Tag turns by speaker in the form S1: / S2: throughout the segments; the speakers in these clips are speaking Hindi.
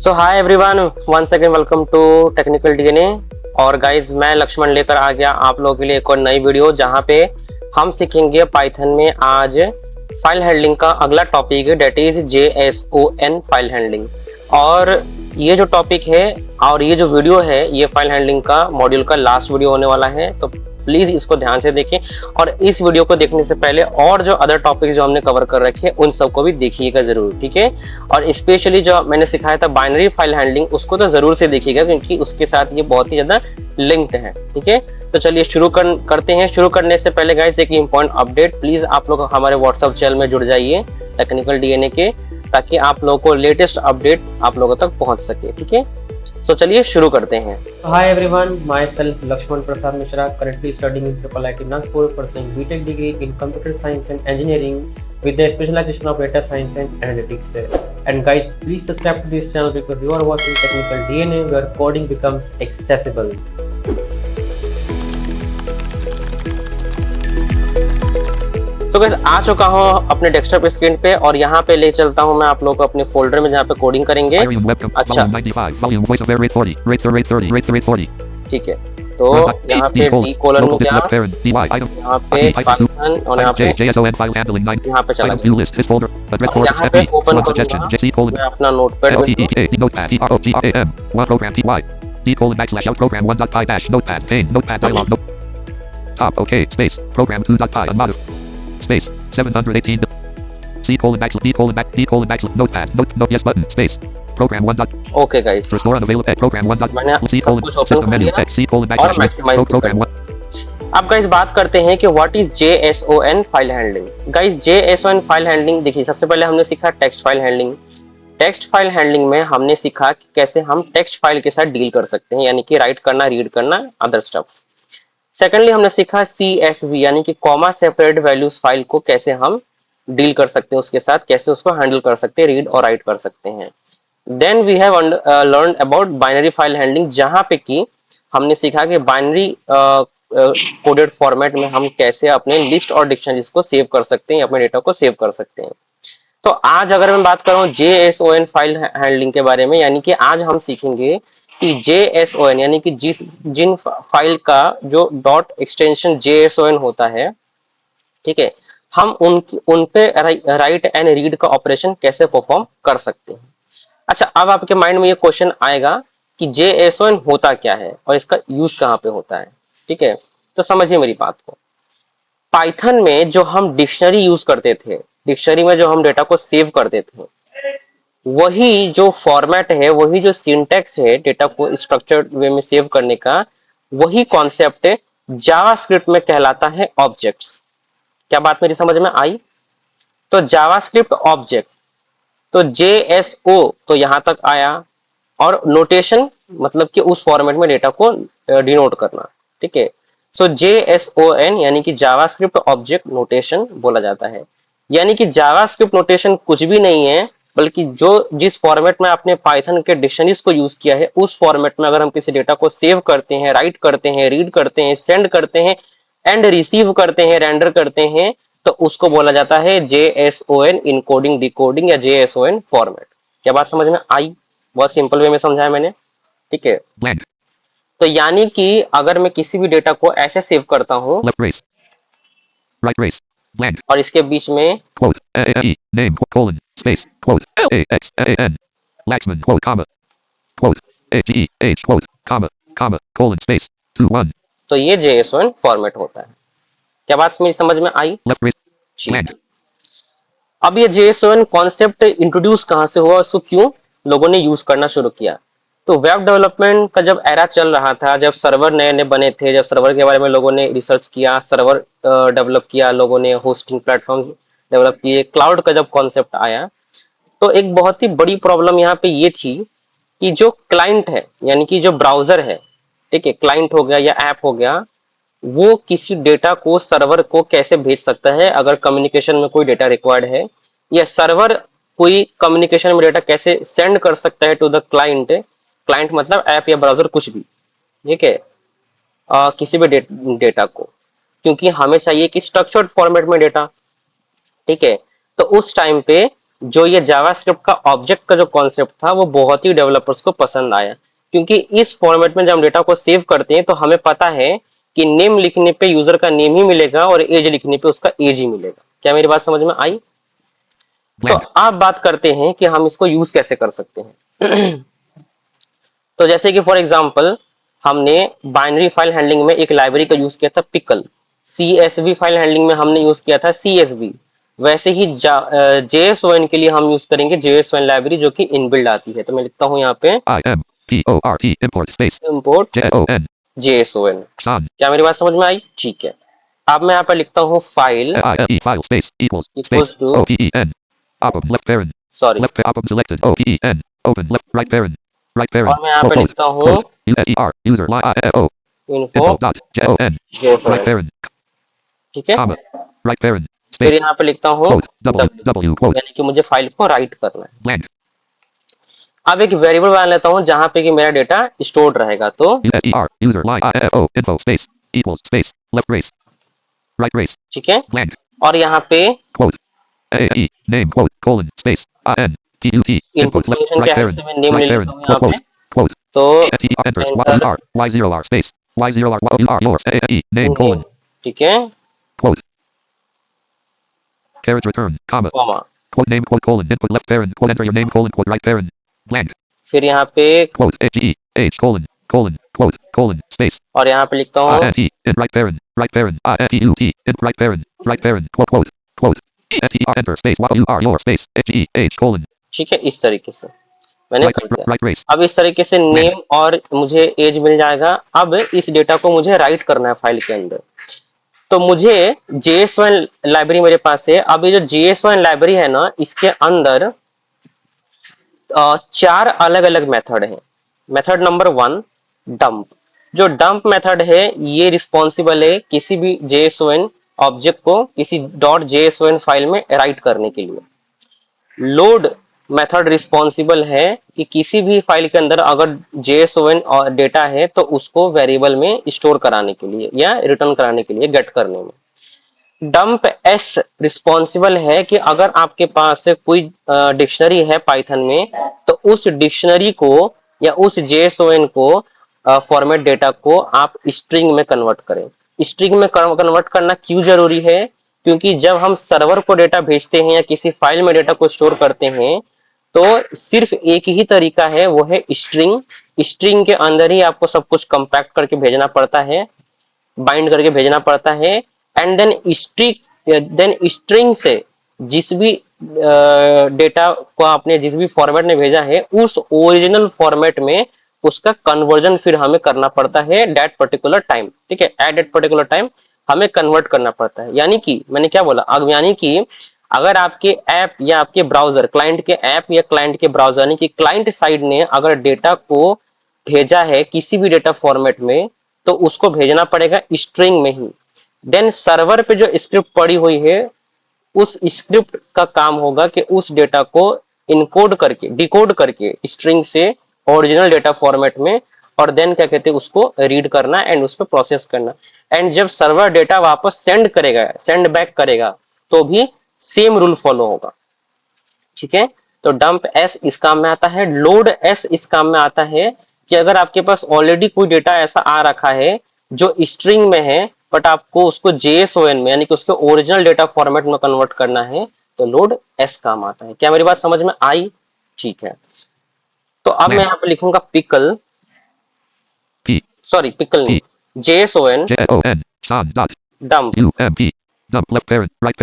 S1: So hi everyone, once again welcome to technical DNA. और गाइज मैं लक्ष्मण लेकर आ गया आप लोगों के लिए एक और नई वीडियो जहां पे हम सीखेंगे पाइथन में आज फाइल हैंडलिंग का अगला टॉपिक है, that is JSON file handling. और ये जो टॉपिक है और ये जो वीडियो है ये फाइल हैंडलिंग का मॉड्यूल का लास्ट वीडियो होने वाला है, तो प्लीज इसको ध्यान से देखें। और इस वीडियो को देखने से पहले और जो अदर टॉपिक जो हमने कवर कर रखे हैं उन सबको भी देखिएगा जरूर, ठीक है। और स्पेशली जो मैंने सिखाया था बाइनरी फाइल हैंडलिंग उसको तो जरूर से देखिएगा क्योंकि उसके साथ ये बहुत ही ज्यादा लिंक्ड है, ठीक है। तो चलिए शुरू करते हैं। शुरू करने से पहले गाइस एक इंपॉर्टेंट अपडेट, प्लीज आप लोग हमारे व्हाट्सएप चैनल में जुड़ जाइए टेक्निकल डीएनए के, ताकि आप लोगों को लेटेस्ट अपडेट आप लोगों तक पहुंच सके, ठीक है। तो चलिए शुरू करते हैं। Hi everyone, myself Laxman Prasad Mishra, currently studying in IIIT Nagpur, pursuing BTech degree in computer science and engineering with the specialization of data science and analytics. And guys, please subscribe to this channel because you are watching Technical DNA where coding becomes accessible. तो गाइस आ चुका हूँ अपने डेस्कटॉप स्क्रीन पे और यहाँ पे ले चलता हूँ मैं आप लोगों को अपने फोल्डर में जहाँ पे कोडिंग करेंगे। अच्छा ठीक है, तो यहाँ पे D कोलन हो गया, यहाँ पे पाकिस्तान और यहाँ पे चला गया। यहाँ पे ओपन करूँगा मैं अपना नोटपैड में
S2: space 718 C colon backslash D colon back D colon backslash notepad note yes button space program 1 dot
S1: okay guys
S2: restore unavailable program 1 dot C colon system menu C colon
S1: backslash maximize program 1। अब गाइस बात करते हैं कि what is JSON file handling. Guys JSON file handling देखिए, सबसे पहले हमने सीखा text file handling. Text file handling में हमने सीखा कि कैसे हम टेक्स्ट फाइल के साथ डील कर सकते हैं, यानी कि राइट करना, रीड करना, अदर स्टफ्स। सेकेंडली हमने सीखा CSV यानी कि कॉमा सेपरेट वैल्यूज फाइल को कैसे हम डील कर सकते हैं, उसके साथ कैसे उसको हैंडल कर सकते हैं, रीड और राइट कर सकते हैं। Then we have learn about binary file handling, जहां पे कि हमने सीखा कि बाइनरी कोडेड फॉर्मेट में हम कैसे अपने लिस्ट और डिक्शनरीज को सेव कर सकते हैं, अपने डेटा को सेव कर सकते हैं। तो आज अगर मैं बात करूं JSON फाइल हैंडलिंग के बारे में, यानी कि आज हम सीखेंगे कि JSON यानी कि जिन फाइल का जो डॉट एक्सटेंशन JSON होता है, ठीक है, हम उन पे राइट एंड रीड का ऑपरेशन कैसे परफॉर्म कर सकते हैं। अच्छा, अब आपके माइंड में ये क्वेश्चन आएगा कि JSON होता क्या है और इसका यूज कहाँ पे होता है, ठीक है। तो समझिए मेरी बात को। पाइथन में जो हम डिक्शनरी यूज करते थे, डिक्शनरी में जो हम डेटा को सेव करते थे, वही जो फॉर्मेट है, वही जो सिंटैक्स है डेटा को स्ट्रक्चर्ड वे में सेव करने का, वही कॉन्सेप्ट है जावास्क्रिप्ट में कहलाता है ऑब्जेक्ट्स। क्या बात मेरी समझ में आई? तो जावास्क्रिप्ट ऑब्जेक्ट, तो JSO तो यहां तक आया, और नोटेशन मतलब कि उस फॉर्मेट में डेटा को डिनोट करना, ठीक है। सो JSON यानी कि जावास्क्रिप्ट ऑब्जेक्ट नोटेशन बोला जाता है। यानी कि जावास्क्रिप्ट नोटेशन कुछ भी नहीं है, बल्कि जो जिस फॉर्मेट में आपने पाइथन के डिक्शनरीज को यूज किया है, उस फॉर्मेट में अगर हम किसी डेटा को सेव करते हैं, राइट करते हैं, रीड करते हैं, सेंड करते हैं एंड रिसीव करते हैं, रेंडर करते हैं, तो उसको बोला जाता है JSON इनकोडिंग डिकोडिंग या JSON फॉर्मेट। क्या बात समझ में आई? बहुत सिंपल वे में समझाया मैंने, ठीक है। तो यानी कि अगर मैं किसी भी डेटा को ऐसे सेव करता हूं
S2: blank
S1: और इसके बीच में
S2: quote name colon space quote AXAN Laxman quote comma quote AGH quote comma colon space 21,
S1: तो ये JSON फॉर्मेट होता है। क्या बात मेरी समझ में आई? अब ये JSON कॉन्सेप्ट इंट्रोड्यूस कहां से हुआ, उसको क्यों लोगों ने यूज करना शुरू किया? तो वेब डेवलपमेंट का जब एरा चल रहा था, जब सर्वर नए नए बने थे, जब सर्वर के बारे में लोगों ने रिसर्च किया, सर्वर डेवलप किया, लोगों ने होस्टिंग प्लेटफॉर्म डेवलप किए, क्लाउड का जब कॉन्सेप्ट आया, तो एक बहुत ही बड़ी प्रॉब्लम यहाँ पे ये थी कि जो क्लाइंट है यानी कि जो ब्राउजर है, ठीक है, क्लाइंट हो गया या ऐप हो गया, वो किसी डेटा को सर्वर को कैसे भेज सकता है अगर कम्युनिकेशन में कोई डेटा रिक्वायर्ड है, या सर्वर कोई कम्युनिकेशन में डेटा कैसे सेंड कर सकता है टू द क्लाइंट। क्लाइंट मतलब ऐप या ब्राउजर कुछ भी, ठीक है, किसी भी डेटा को, क्योंकि हमें चाहिए कि स्ट्रक्चर्ड फॉर्मेट में डेटा, ठीक है। तो उस टाइम पे जो ये जावास्क्रिप्ट का ऑब्जेक्ट का जो कॉन्सेप्ट था वो बहुत ही डेवलपर्स को पसंद आया, क्योंकि इस फॉर्मेट में जब हम डेटा को सेव करते हैं तो हमें पता है कि नेम लिखने पे यूजर का नेम ही मिलेगा और एज लिखने पे उसका एज ही मिलेगा। क्या मेरी बात समझ में आई? तो
S2: blank,
S1: आप बात करते हैं कि हम इसको यूज कैसे कर सकते हैं। तो जैसे कि फॉर एग्जांपल हमने बाइनरी फाइल हैंडलिंग में एक लाइब्रेरी का यूज किया था पिकल, सीएसवी फाइल हैंडलिंग में हमने यूज किया था सीएसवी, वैसे ही जेएसओएन के लिए हम यूज करेंगे जेएसओएन लाइब्रेरी जो कि इनबिल्ड आती है। तो मैं लिखता हूं यहाँ पे
S2: import space
S1: import
S2: JSON
S1: JSON.
S2: son
S1: क्या मेरी बात समझ में आई? ठीक है। अब मैं यहाँ पे लिखता हूँ file
S2: IE file space equals
S1: equals
S2: space
S1: to,
S2: OPEN op left parent
S1: sorry,
S2: left op selected OPEN open left right parent
S1: और मैं यहाँ पे
S2: quote
S1: लिखता हूँ
S2: USER user line IO
S1: info
S2: info dot JON right
S1: JSON.
S2: parent
S1: ठीक है।
S2: comma right parent
S1: फिर
S2: space
S1: यहाँ पे लिखता हूँ
S2: quote W
S1: W,
S2: quote
S1: यानी कि मुझे फाइल को राइट करना है।
S2: blank
S1: अब एक वेरिएबल बना लेता हूँ जहां पे कि मेरा डेटा स्टोर्ड रहेगा। तो
S2: USER user line IO info space equals space left race right race
S1: ठीक है,
S2: blank
S1: और यहाँ पे
S2: quote AE name quote colon space IN PUT
S1: input
S2: input left
S1: function के
S2: right
S1: हेल्प
S2: parent
S1: से मैं नेम ले
S2: right
S1: लेता
S2: parent
S1: हूँ यहाँ पे।
S2: quote
S1: तो
S2: STR enters
S1: enter
S2: YR Y0R space Y0R YR yours AE name colon
S1: ठीक है,
S2: quote carrot return comma
S1: comma,
S2: quote name quote colon input left parent quote enter your name colon quote right parent blank
S1: फिर यहाँ पे
S2: quote AGE age colon quote colon space
S1: और यहाँ पे लिखता हूँ
S2: INT in right parent INPUT in right parent quote ESTR enter space YUR your space AGE age colon
S1: ठीक है। इस तरीके से मैंने कर दिया।
S2: right race
S1: अब इस तरीके से नेम और मुझे एज मिल जाएगा। अब इस डेटा को मुझे राइट करना है फाइल के अंदर। तो मुझे जेएसओएन लाइब्रेरी मेरे पास है। अब ये जो जेएसओएन लाइब्रेरी है ना, इसके अंदर 4 अलग अलग मेथड हैं। Method number 1 dump. जो डंप मेथड है ये रिस्पॉन्सिबल है किसी भी जेएसओएन ऑब्जेक्ट को किसी .json फाइल में राइट करने के लिए। लोड मेथड रिस्पॉन्सिबल है कि किसी भी फाइल के अंदर अगर JSON और डेटा है तो उसको वेरिएबल में स्टोर कराने के लिए या रिटर्न कराने के लिए गेट करने में। डंप एस रिस्पॉन्सिबल है कि अगर आपके पास कोई डिक्शनरी है पाइथन में तो उस डिक्शनरी को या उस JSON को फॉर्मेट डेटा को आप स्ट्रिंग में कन्वर्ट करें। स्ट्रिंग में कन्वर्ट करना क्यों जरूरी है? क्योंकि जब हम सर्वर को डेटा भेजते हैं या किसी फाइल में डेटा को स्टोर करते हैं तो सिर्फ एक ही तरीका है, वो है स्ट्रिंग। स्ट्रिंग के अंदर ही आपको सब कुछ कंपैक्ट करके भेजना पड़ता है, बाइंड करके भेजना पड़ता है। एंड देन स्ट्रिंग से जिस भी डेटा को आपने जिस भी फॉर्मेट में भेजा है उस ओरिजिनल फॉर्मेट में उसका कन्वर्जन फिर हमें करना पड़ता है दैट पर्टिकुलर टाइम। ठीक है, एट दैट पर्टिकुलर टाइम हमें कन्वर्ट करना पड़ता है। यानी कि मैंने क्या बोला, अब यानी कि अगर आपके ऐप या आपके ब्राउजर क्लाइंट के ऐप या क्लाइंट के ब्राउजर यानी कि क्लाइंट साइड ने अगर डेटा को भेजा है किसी भी डेटा फॉर्मेट में तो उसको भेजना पड़ेगा स्ट्रिंग में ही। देन सर्वर पे जो स्क्रिप्ट पड़ी हुई है उस स्क्रिप्ट का काम होगा कि उस डेटा को इनकोड करके डिकोड करके स्ट्रिंग से ओरिजिनल डेटा फॉर्मेट में और देन क्या कहते हैं उसको रीड करना एंड उस पर प्रोसेस करना। एंड जब सर्वर डेटा वापस सेंड करेगा सेंड बैक करेगा तो भी सेम रूल फॉलो होगा। ठीक है, तो डंप एस इस काम में आता है। लोड एस इस काम में आता है कि अगर आपके पास ऑलरेडी कोई डेटा ऐसा आ रखा है जो स्ट्रिंग में है बट आपको उसको जेएसओएन में यानी कि उसके ओरिजिनल डेटा फॉर्मेट में कन्वर्ट करना है तो लोड एस काम आता है। क्या मेरी बात समझ में आई? ठीक है, तो अब मैं यहाँ पे लिखूंगा पिकल, सॉरी पिकल नहीं, JSON dump.
S2: dump left parent right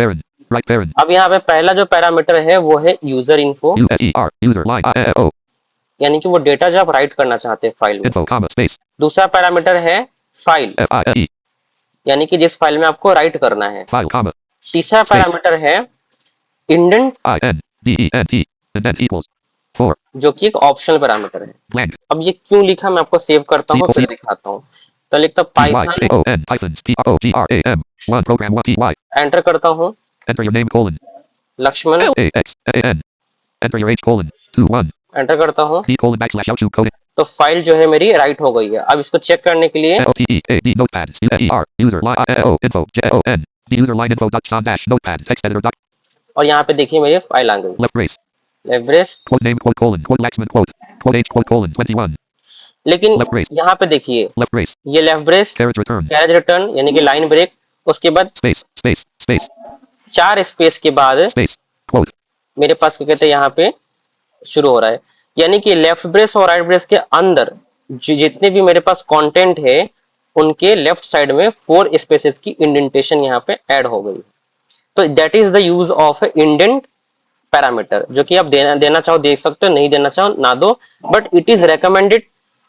S2: parent
S1: अब यहाँ पे पहला जो पैरामीटर है वो है user info,
S2: user line IO
S1: यानी कि वो डेटा जो आप राइट करना चाहते हैं फाइल में।
S2: info comma space
S1: दूसरा पैरामीटर है फाइल,
S2: FILE
S1: यानी कि जिस फाइल में आपको राइट करना है।
S2: file comma
S1: तीसरा पैरामीटर है इंडेंट,
S2: INDENT indent equals 4
S1: जो कि एक ऑप्शनल पैरामीटर है।
S2: blank
S1: अब ये क्यों लिखा मैं आपको सेव करता हूँ फिर दिखाता हूँ। तो लिखता Python
S2: Pythons PROGRAM 1 program 1 PY
S1: enter करता हूँ
S2: enter your name colon
S1: Laxman,
S2: LAXAN enter your age colon 21
S1: enter करता हूँ
S2: D colon backslash L2 coding
S1: तो फाइल जो है मेरी राइट हो गई है। अब इसको चेक करने के लिए
S2: LTEAD notepad USER user line IO info JON the user line info dot dash notepad text editor dot
S1: और यहाँ पे देखिए मेरी फाइल आ गई।
S2: Left brace.
S1: Left brace,
S2: Quote name, quote colon, quote Laxman, quote. Quote H, quote colon, 21.
S1: लेकिन
S2: Left brace.
S1: यहाँ पे देखिए
S2: Left brace.
S1: ये left brace,
S2: Carriage return.
S1: Carriage return यानी कि लाइन ब्रेक, उसके बाद
S2: Space, space, space,
S1: 4 स्पेस के बाद
S2: space. Quote.
S1: मेरे पास क्या कहते हैं यहाँ पे शुरू हो रहा है। यानी कि लेफ्ट ब्रेस और राइट ब्रेस के अंदर जितने भी मेरे पास कंटेंट है उनके लेफ्ट साइड में 4 स्पेसेस की इंडेंटेशन यहाँ पे ऐड हो गई। तो that is the use of indent parameter, जो कि आप देना चाहो दे सकते हो, नहीं देना चाहो ना दो, बट इट इज रेकमेंडेड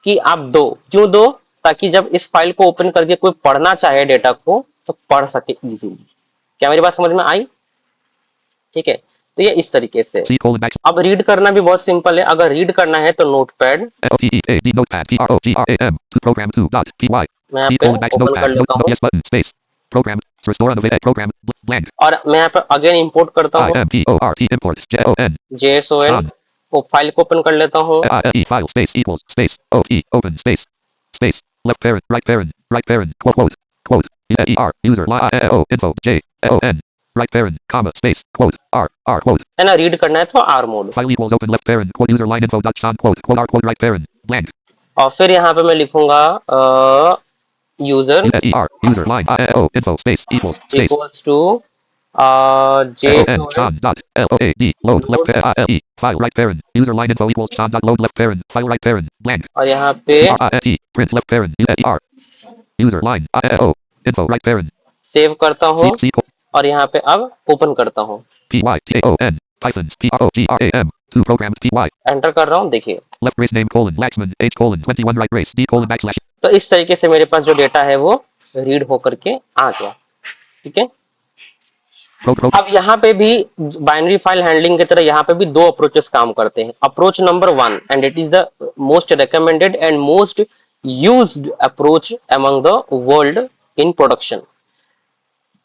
S1: कि आप दो। क्यों दो? ताकि जब इस फाइल को ओपन करके कोई पढ़ना चाहे डेटा को तो पढ़ सके इजीली। क्या मेरी बात समझ में आई? ठीक है, तो ये इस तरीके से।
S2: C colon back.
S1: अब रीड करना भी बहुत सिंपल है। अगर रीड करना है तो notepad
S2: L-O-T-E-A-D notepad. P-R-O-G-R-A-M. To program 2 dot. P-Y.
S1: मैं यहाँ
S2: C
S1: पे
S2: colon back
S1: ओपन कर
S2: notepad.
S1: लेता हूँ
S2: Yes button. Space. Program. Restore on the program. Blank.
S1: और मैं यहाँ पे अगेन इंपोर्ट करता हूँ
S2: I-M-P-O-R-T import. J-O-N.
S1: JSON, वो फाइल को ओपन कर लेता हूँ।
S2: I-E file space equals space. O-E open space. Space. Left parent. Right parent. Right parent. Quote quote. Quote. E-R. User. I-O. Info. J-O-N. Right parent. Comma. Space. Quote. R. R. Quote.
S1: है ना, रीड करना है तो are mode.
S2: File equals open left parent. Quote user line info dot son. Quote. Quote R. Quote right parent. Blank.
S1: और फिर यहाँ पे मैं लिखूंगा user
S2: E-R. User line. I-O. Info space equals space.
S1: Equals to
S2: L-O-N.
S1: JSON
S2: Son dot. L-O-A-D. Load left parent. I-L-E. File right parent. User line info equals son dot load left parent. File right parent. Blank.
S1: और यहाँ पे
S2: R-I-N-E. Print left parent. E-R. User line. I-O. Info right parent.
S1: Save करता हूँ
S2: C. C.
S1: और यहाँ पे अब ओपन करता हूँ।
S2: P-Y-T-A-O-N. Pythons. P-R-O-G-R-A-M. Two programs. P-Y.
S1: Enter कर रहा हूँ, देखिए
S2: Left brace name colon Laxman H colon 21 right brace D colon backslash.
S1: तो इस तरीके से मेरे पास जो डेटा है वो रीड होकर के आ गया। ठीक है, अब यहाँ पे भी बाइनरी फाइल हैंडलिंग की तरह यहाँ पे भी 2 अप्रोचेस काम करते हैं। Approach number 1 and it is the most recommended and most used approach among the world in production.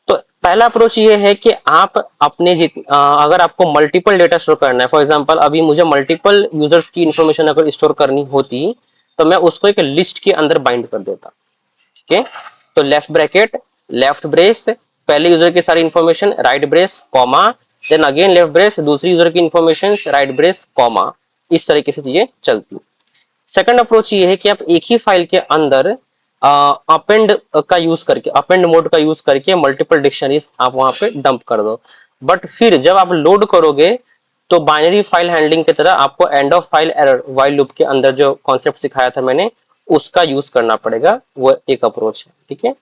S1: तो पहला अप्रोच ये है कि आप अपने अगर आपको मल्टीपल डेटा स्टोर करना है, फॉर एग्जांपल अभी मुझे मल्टीपल यूजर्स की इंफॉर्मेशन अगर स्टोर करनी होती तो मैं उसको एक लिस्ट के अंदर बाइंड कर देता। ठीक है, तो लेफ्ट ब्रैकेट लेफ्ट ब्रेस पहले यूजर की सारी information, right brace comma, then again left brace दूसरी यूजर की इंफॉर्मेशन, राइट ब्रेस कॉमा, इस तरीके से चीजें चलती। सेकंड अप्रोच ये है कि आप एक ही फाइल के अंदर अपेंड का यूज करके, अपेंड मोड का यूज करके मल्टीपल डिक्शनरीज आप वहां पे डंप कर दो। बट फिर जब आप लोड करोगे तो बाइनरी फाइल हैंडलिंग की तरह आपको end of file error while loop के अंदर जो कॉन्सेप्ट सिखाया था मैंने उसका यूज करना पड़ेगा। वो एक अप्रोच है। ठीक है,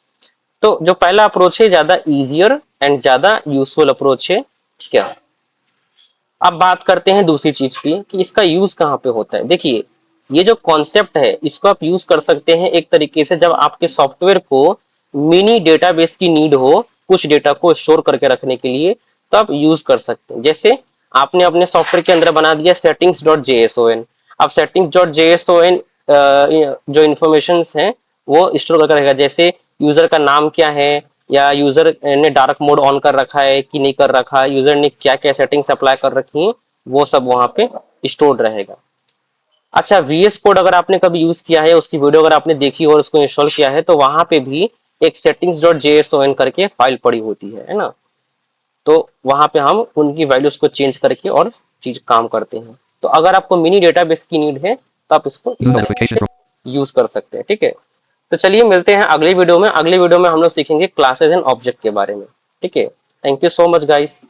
S1: तो जो पहला अप्रोच है ज्यादा इजियर एंड ज्यादा यूजफुल अप्रोच है। ठीक है, अब बात करते हैं दूसरी चीज की कि इसका यूज कहाँ पे होता है। देखिए ये जो कॉन्सेप्ट है इसको आप यूज कर सकते हैं एक तरीके से जब आपके सॉफ्टवेयर को मिनी डेटाबेस की नीड हो कुछ डेटा को स्टोर करके रखने के लिए, तो आप यूज कर सकते हैं। जैसे आपने अपने सॉफ्टवेयर के अंदर बना दिया settings.json। अब settings.json जो इंफॉर्मेशन है वो स्टोर करके रखेगा, जैसे यूजर का नाम क्या है, या यूजर ने डार्क मोड ऑन कर रखा है कि नहीं कर रखा है, यूजर ने क्या क्या सेटिंग्स अप्लाई कर रखी है, वो सब वहां पे स्टोर्ड रहेगा। अच्छा, VS कोड अगर आपने कभी यूज किया है, उसकी वीडियो अगर आपने देखी और उसको इंस्टॉल किया है तो वहां पे भी एक settings.json करके फाइल पड़ी होती है ना, तो वहां पे हम उनकी वैल्यूज को चेंज करके और चीज काम करते हैं। तो अगर आपको मिनी डेटाबेस की नीड है तो आप इसको यूज कर सकते हैं। ठीक है, तो चलिए मिलते हैं अगली वीडियो में। अगली वीडियो में हम लोग सीखेंगे क्लासेस एंड ऑब्जेक्ट के बारे में। ठीक है, thank you so much guys.